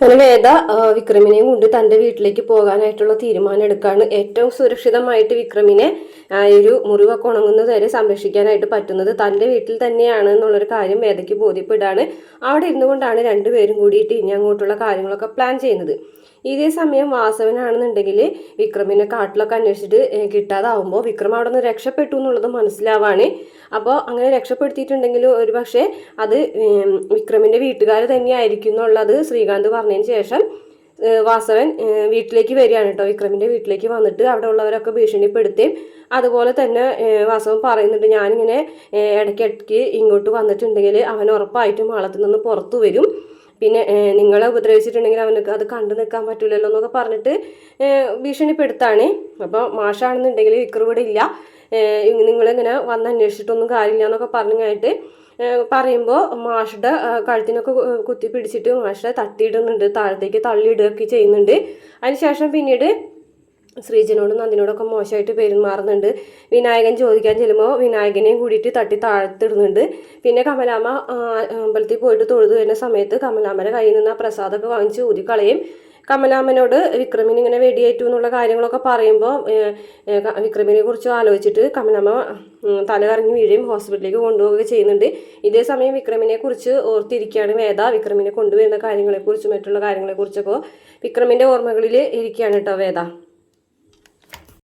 അങ്ങനെ വേദ വിക്രമിനെയും കൊണ്ട് തന്റെ വീട്ടിലേക്ക് പോകാനായിട്ടുള്ള തീരുമാനം എടുക്കാണ്. ഏറ്റവും സുരക്ഷിതമായിട്ട് വിക്രമിനെ ഒരു മുറിവൊക്കെ ഉണങ്ങുന്നത് വരെ സംരക്ഷിക്കാനായിട്ട് പറ്റുന്നത് തന്റെ വീട്ടിൽ തന്നെയാണ് എന്നുള്ളൊരു കാര്യം വേദയ്ക്ക് ബോധ്യപ്പെടാണ്. അവിടെ ഇരുന്നു കൊണ്ടാണ് രണ്ടുപേരും കൂടിയിട്ട് ഇനി അങ്ങോട്ടുള്ള കാര്യങ്ങളൊക്കെ പ്ലാൻ ചെയ്യുന്നത്. ഇതേ സമയം വാസവനാണെന്നുണ്ടെങ്കിൽ വിക്രമിനെ കാട്ടിലൊക്കെ അന്വേഷിച്ചിട്ട് കിട്ടാതാവുമ്പോൾ വിക്രം അവിടെ നിന്ന് രക്ഷപ്പെട്ടു എന്നുള്ളത് മനസ്സിലാവാണ്. അപ്പോൾ അങ്ങനെ രക്ഷപ്പെടുത്തിയിട്ടുണ്ടെങ്കിൽ ഒരു പക്ഷേ അത് വിക്രമിന്റെ വീട്ടുകാർ തന്നെയായിരിക്കും എന്നുള്ളത് ശ്രീകാന്ത് പറഞ്ഞതിന് ശേഷം വാസവൻ വീട്ടിലേക്ക് വരികയാണ് കേട്ടോ. വിക്രമിന്റെ വീട്ടിലേക്ക് വന്നിട്ട് അവിടെ ഉള്ളവരൊക്കെ ഭീഷണിപ്പെടുത്തുകയും അതുപോലെ തന്നെ വാസവൻ പറയുന്നുണ്ട്, ഞാനിങ്ങനെ ഇടയ്ക്കിടയ്ക്ക് ഇങ്ങോട്ട് വന്നിട്ടുണ്ടെങ്കിൽ അവൻ ഉറപ്പായിട്ടും മാളത്തിൽ നിന്ന് പുറത്തു വരും, പിന്നെ നിങ്ങളെ ഉപദ്രവിച്ചിട്ടുണ്ടെങ്കിൽ അവനക്ക് അത് കണ്ടു നിൽക്കാൻ പറ്റില്ലല്ലോ എന്നൊക്കെ പറഞ്ഞിട്ട് ഭീഷണിപ്പെടുത്താണ്. അപ്പോൾ മാഷാണെന്നുണ്ടെങ്കിൽ വിക്രം ഇവിടെ ഇല്ല, നിങ്ങളിങ്ങനെ വന്ന് അന്വേഷിച്ചിട്ടൊന്നും കാര്യമില്ല എന്നൊക്കെ പറഞ്ഞായിട്ട് പറയുമ്പോൾ മാഷുടെ കഴുത്തിനൊക്കെ കുത്തി പിടിച്ചിട്ട് മാഷെ തട്ടിയിടുന്നുണ്ട്, താഴത്തേക്ക് തള്ളിയിടുകയൊക്കെ ചെയ്യുന്നുണ്ട്. അതിനുശേഷം പിന്നീട് ശ്രീജനോടും നന്ദിനോടൊക്കെ മോശമായിട്ട് പെരുമാറുന്നുണ്ട്. വിനായകൻ ചോദിക്കാൻ ചെല്ലുമ്പോൾ വിനായകനെയും കൂടിയിട്ട് തട്ടി താഴ്ത്തിടുന്നുണ്ട്. പിന്നെ കമലാമ്മ അമ്പലത്തിൽ പോയിട്ട് തൊഴുതു വരുന്ന സമയത്ത് കമലാമ്മയുടെ കയ്യിൽ നിന്ന് ആ പ്രസാദമൊക്കെ വാങ്ങിച്ച് ഊതിക്കളയും. കമലാമ്മനോട് വിക്രമിന് ഇങ്ങനെ വെടിയേറ്റു എന്നുള്ള കാര്യങ്ങളൊക്കെ പറയുമ്പോൾ വിക്രമിനെ കുറിച്ച് ആലോചിച്ചിട്ട് കമലാമ്മ തല കറങ്ങി വീഴുകയും ഹോസ്പിറ്റലിലേക്ക് കൊണ്ടുപോവുകയും ചെയ്യുന്നുണ്ട്. ഇതേ സമയം വിക്രമിനെ കുറിച്ച് ഓർത്തിരിക്കുകയാണ് വേദ. വിക്രമിനെ കൊണ്ടുവരുന്ന കാര്യങ്ങളെക്കുറിച്ചും മറ്റുള്ള കാര്യങ്ങളെക്കുറിച്ചൊക്കെ വിക്രമിൻ്റെ ഓർമ്മകളിൽ ഇരിക്കുകയാണ് കേട്ടോ വേദ.